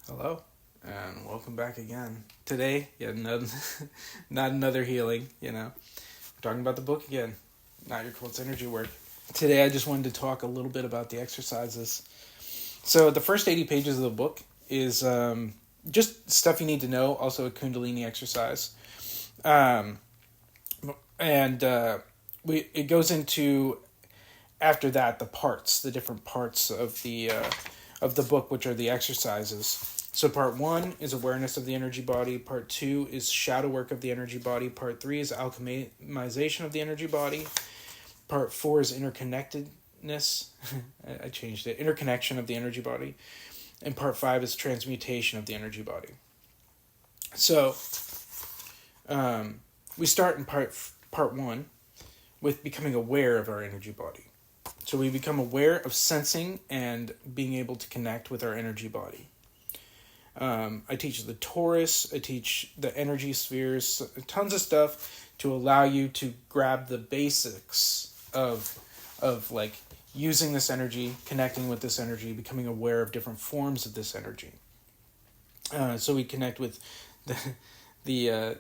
Hello, and welcome back again. Today, not another healing, We're talking about the book again, not your Colts energy work. Today, I just wanted to talk a little bit about the exercises. So, the first 80 pages of the book is just stuff you need to know, also a Kundalini exercise. It goes into, after that, the different parts of the book, which are the exercises. So part 1 is awareness of the energy body. Part 2 is shadow work of the energy body. Part 3 is alchemization of the energy body. Part 4 is interconnectedness. I changed it. Interconnection of the energy body. And part 5 is transmutation of the energy body. So we start in part 1 with becoming aware of our energy body. So we become aware of sensing and being able to connect with our energy body. I teach the torus, I teach the energy spheres, tons of stuff to allow you to grab the basics of like using this energy, connecting with this energy, becoming aware of different forms of this energy. So we connect with the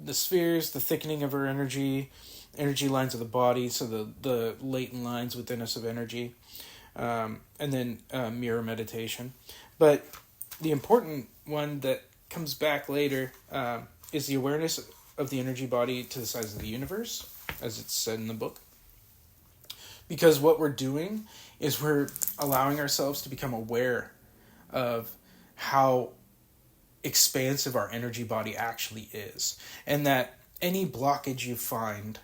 spheres, the thickening of our energy lines of the body, so the latent lines within us of energy, and then mirror meditation. But the important one that comes back later is the awareness of the energy body to the size of the universe, as it's said in the book. Because what we're doing is we're allowing ourselves to become aware of how expansive our energy body actually is. And that any blockage you find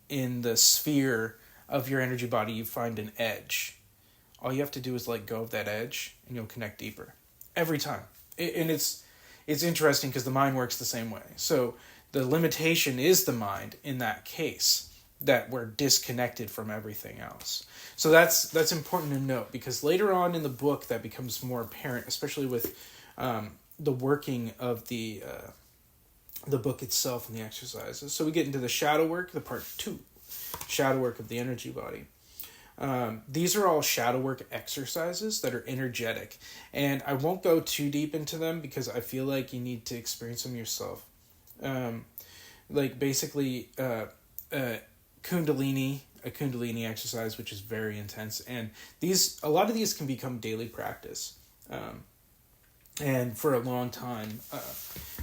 in the sphere of your energy body, you find an edge. All you have to do is let go of that edge and you'll connect deeper. Every time. And it's interesting because the mind works the same way. So the limitation is the mind in that case, that we're disconnected from everything else. So that's important to note, because later on in the book that becomes more apparent, especially with the working of the book itself and the exercises. So we get into the shadow work, the part 2, shadow work of the energy body. These are all shadow work exercises that are energetic, and I won't go too deep into them because I feel like you need to experience them yourself. Like basically a Kundalini exercise, which is very intense, and a lot of these can become daily practice. And for a long time,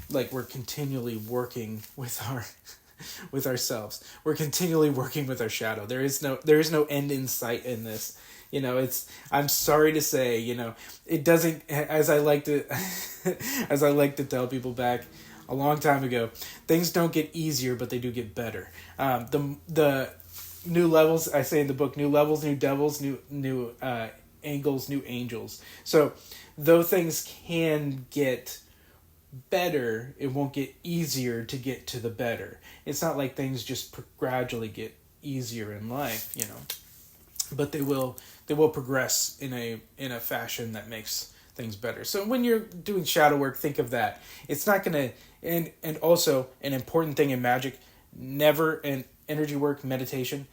like we're continually working with ourselves. We're continually working with our shadow. There is no end in sight in this. I'm sorry to say, it doesn't, as I like to tell people back a long time ago, things don't get easier, but they do get better. The new levels, I say in the book, new levels, new devils, new angles, new angels. So though things can get better, it won't get easier to get to the better. It's not like things just gradually get easier in life, but they will progress in a fashion that makes things better. So when you're doing shadow work, think of that. It's not gonna, and also an important thing in magic, never, in energy work, meditation,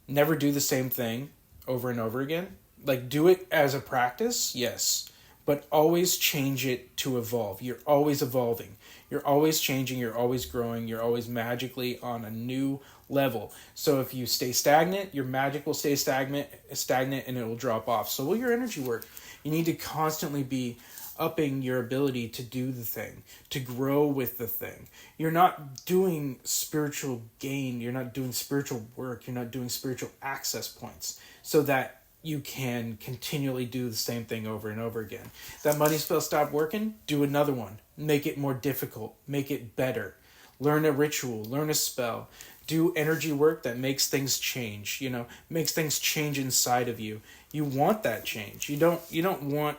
never do the same thing over and over again. Like, do it as a practice, yes, but always change it to evolve. You're always evolving. You're always changing. You're always growing. You're always magically on a new level. So if you stay stagnant, your magic will stay stagnant, and it will drop off. So will your energy work. You need to constantly be upping your ability to do the thing, to grow with the thing. You're not doing spiritual gain. You're not doing spiritual work. You're not doing spiritual access points so that you can continually do the same thing over and over again. That money spell stopped working, do another one. Make it more difficult. Make it better. Learn a ritual. Learn a spell. Do energy work that makes things change, makes things change inside of you. You want that change. You don't want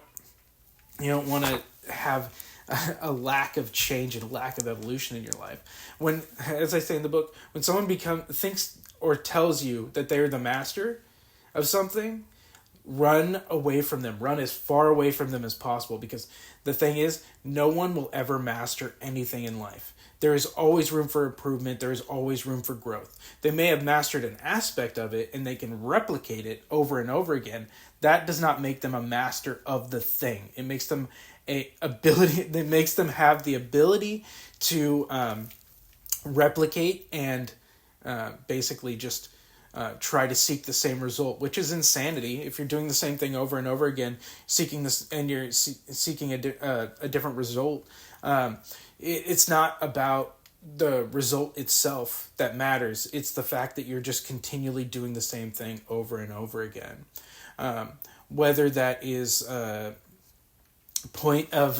to have a lack of change and a lack of evolution in your life. When, as I say in the book, when someone thinks or tells you that they're the master of something, run away from them. Run as far away from them as possible, because the thing is, no one will ever master anything in life. There is always room for improvement. There is always room for growth. They may have mastered an aspect of it and they can replicate it over and over again. that does not make them a master of the thing. It makes them it makes them have the ability to replicate and basically just try to seek the same result, which is insanity. If you're doing the same thing over and over again, seeking this, and you're seeking a different result, it's not about the result itself that matters. It's the fact that you're just continually doing the same thing over and over again. Whether that is a point of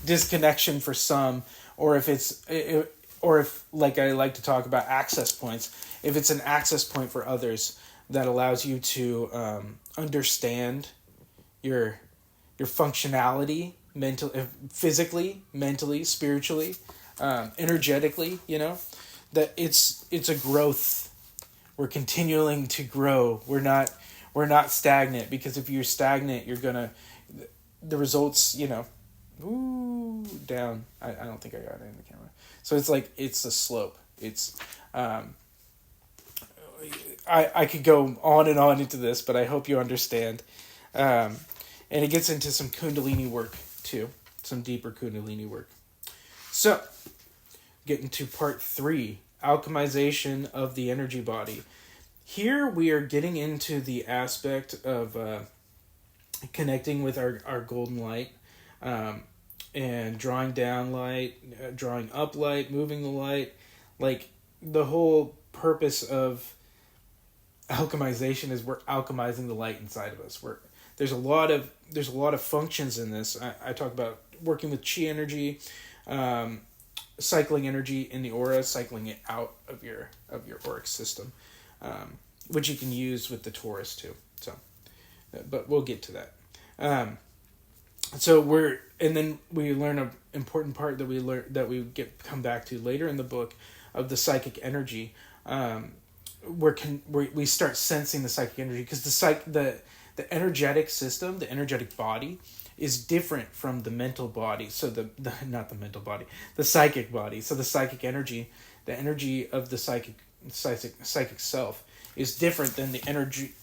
disconnection for some, or if it's, or if, like I like to talk about, access points, if it's an access point for others that allows you to understand your functionality, physically, mentally, spiritually, energetically, that it's a growth. We're continuing to grow. We're not stagnant, because if you're stagnant, you're gonna, the results, down. I don't think I got it in the camera. So it's like, it's a slope. It's, I could go on and on into this, but I hope you understand. And it gets into some Kundalini work too, some deeper Kundalini work. So, getting to part 3, alchemization of the energy body. Here we are getting into the aspect of connecting with our golden light, and drawing down light, drawing up light, moving the light. Like, the whole purpose of alchemization is we're alchemizing the light inside of us. There's a lot of functions in this. I talk about working with chi energy, cycling energy in the aura, cycling it out of your auric system, which you can use with the torus too. So, but we'll get to that. And then we learn an important part that we come back to later in the book, of the psychic energy. We start sensing the psychic energy, because the energetic system, the energetic body, is different from the mental body. So not the mental body, the psychic body. So the psychic energy, the energy of the psychic self, is different than the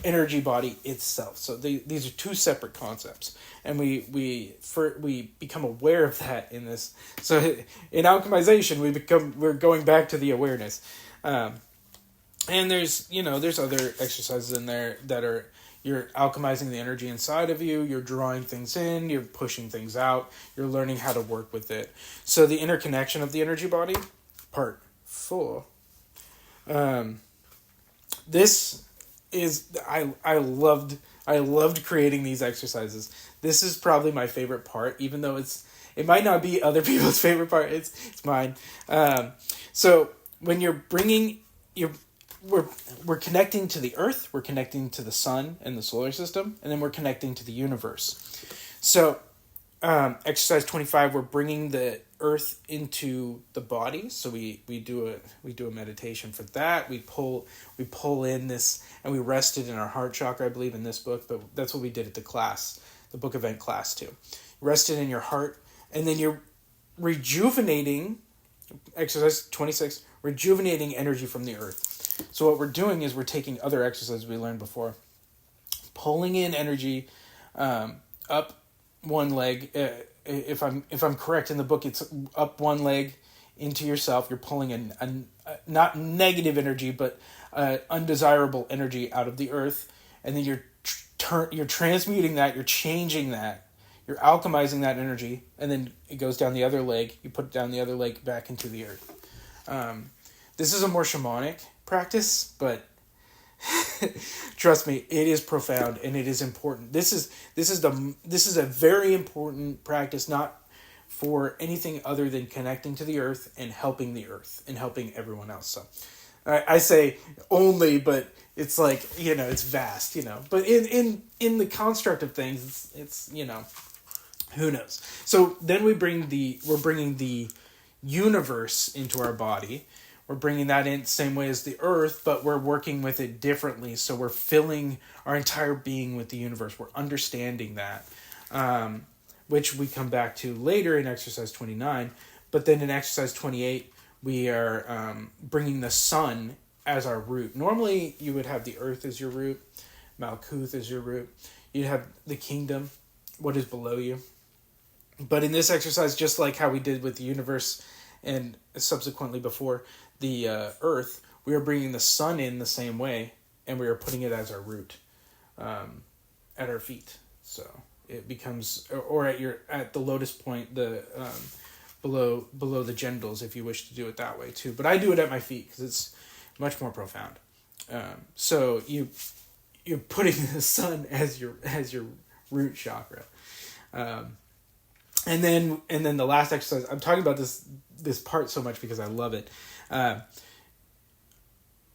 energy body itself. So these are two separate concepts, and we become aware of that in this. So in alchemization, we're going back to the awareness, and there's other exercises in there that are, you're alchemizing the energy inside of you, you're drawing things in, you're pushing things out, you're learning how to work with it. So the interconnection of the energy body, part 4. This is, I loved creating these exercises. This is probably my favorite part, even though it might not be other people's favorite part. It's mine. So when you're we're connecting to the earth, we're connecting to the sun and the solar system, and then we're connecting to the universe. So exercise 25, we're bringing the earth into the body. So we do a meditation for that. We pull in this, and we rest it in our heart chakra, I believe, in this book, but that's what we did at the book event class too. Rest it in your heart, and then you're rejuvenating, exercise 26, rejuvenating energy from the earth. So what we're doing is we're taking other exercises we learned before, pulling in energy up one leg. If I'm correct in the book, it's up one leg into yourself. You're pulling in not negative energy, but undesirable energy out of the earth, and then you're transmuting that. You're changing that. You're alchemizing that energy, and then it goes down the other leg. You put down the other leg back into the earth. This is a more shamanic practice, but trust me, it is profound and it is important. This is a very important practice, not for anything other than connecting to the earth and helping everyone else. So I say only, but it's like, it's vast, but in the construct of things, it's who knows. So then we're bringing the universe into our body. We're bringing that in the same way as the earth, but we're working with it differently. So we're filling our entire being with the universe. We're understanding that, which we come back to later in exercise 29. But then in exercise 28, we are bringing the sun as our root. Normally, you would have the earth as your root, Malkuth as your root. You have the kingdom, what is below you. But in this exercise, just like how we did with the universe and subsequently before the earth, we are bringing the sun in the same way, and we are putting it as our root at our feet. So it becomes, or at the lotus point, the below the genitals, if you wish to do it that way too. But I do it at my feet because it's much more profound. So you're putting the sun as your root chakra. And then the last exercise, I'm talking about this part so much because I love it.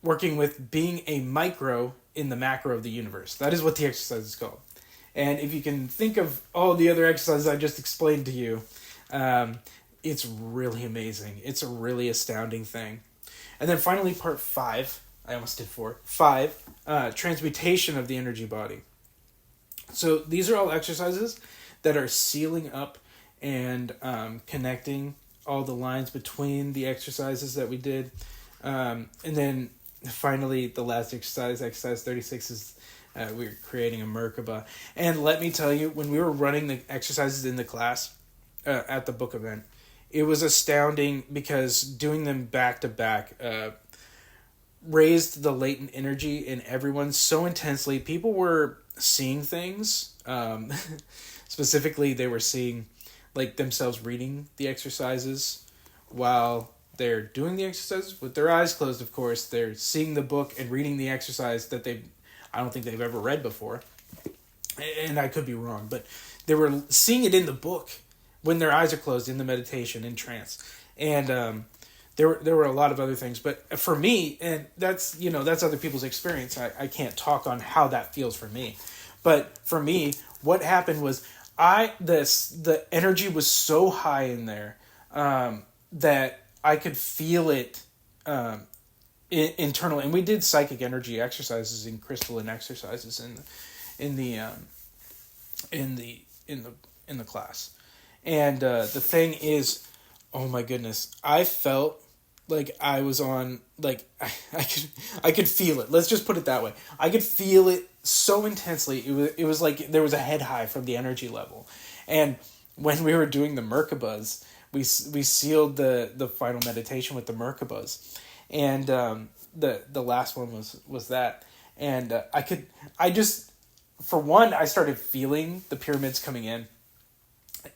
Working with being a micro in the macro of the universe. That is what the exercise is called. And if you can think of all the other exercises I just explained to you, it's really amazing. It's a really astounding thing. And then finally, part 5, I almost did 4. 5, transmutation of the energy body. So these are all exercises that are sealing up and connecting all the lines between the exercises that we did. And then finally, the last exercise 36, is we're creating a Merkaba. And let me tell you, when we were running the exercises in the class at the book event, it was astounding because doing them back to back raised the latent energy in everyone so intensely. People were seeing things. Specifically, they were seeing like themselves reading the exercises while they're doing the exercises with their eyes closed. Of course, they're seeing the book and reading the exercise that I don't think they've ever read before. And I could be wrong, but they were seeing it in the book when their eyes are closed in the meditation, in trance. And there were a lot of other things, but for me, and that's other people's experience. I can't talk on how that feels for me, but for me, what happened was the energy was so high in there that I could feel it internally. And we did psychic energy exercises and crystalline exercises in the class. And the thing is, oh my goodness, I felt like I was on, like, I could feel it. Let's just put it that way. I could feel it so intensely. It was like there was a head high from the energy level. And when we were doing the Merkabas, we sealed the final meditation with the Merkabas. And the last one was that. And for one, I started feeling the pyramids coming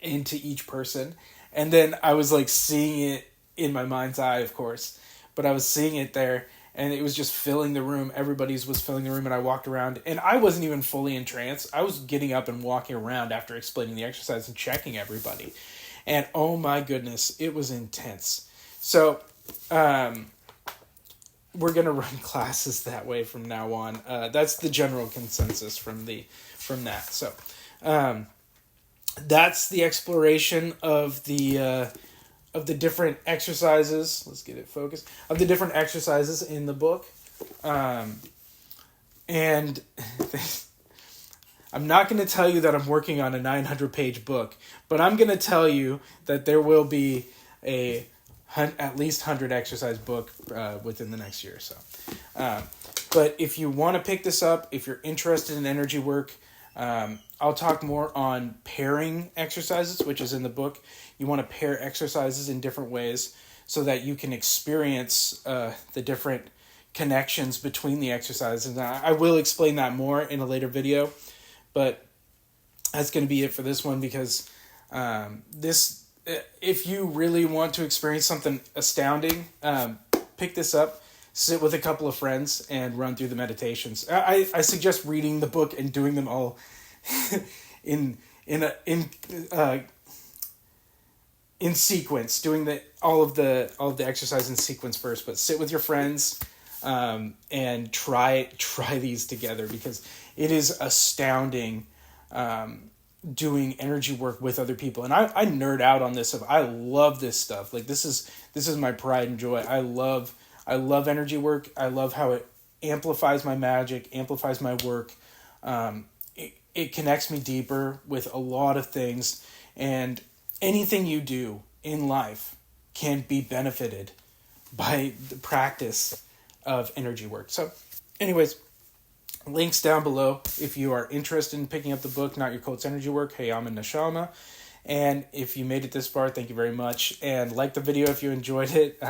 into each person. And then I was like seeing it in my mind's eye, of course, but I was seeing it there, and it was just filling the room. Everybody's was filling the room, and I walked around, and I wasn't even fully in trance. I was getting up and walking around after explaining the exercise and checking everybody. And oh my goodness, it was intense. So, we're going to run classes that way from now on. That's the general consensus from that. So, that's the exploration of the different exercises. Let's get it focused. Of the different exercises in the book. And I'm not going to tell you that I'm working on a 900-page book, but I'm going to tell you that there will be at least 100 exercise book within the next year or so. But if you want to pick this up, if you're interested in energy work, I'll talk more on pairing exercises, which is in the book. You want to pair exercises in different ways so that you can experience the different connections between the exercises. And I will explain that more in a later video, but that's going to be it for this one because if you really want to experience something astounding, pick this up, sit with a couple of friends, and run through the meditations. I suggest reading the book and doing them all in sequence, doing all of the exercise in sequence first. But sit with your friends and try these together because it is astounding. Doing energy work with other people, and I nerd out on this stuff. I love this stuff. Like this is my pride and joy. I love energy work. I love how it amplifies my magic, amplifies my work. It connects me deeper with a lot of things, and anything you do in life can be benefited by the practice of energy work. So, anyways, Links down below if you are interested in picking up the book, Not Your Cult's Energy Work, Hayama Nashama. And if you made it this far, thank you very much. And like the video if you enjoyed it.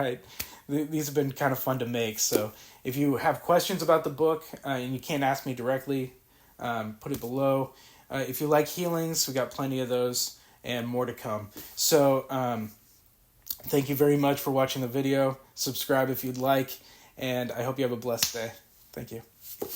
These have been kind of fun to make. So if you have questions about the book and you can't ask me directly, put it below. If you like healings, we got plenty of those and more to come. So thank you very much for watching the video. Subscribe if you'd like. And I hope you have a blessed day. Thank you.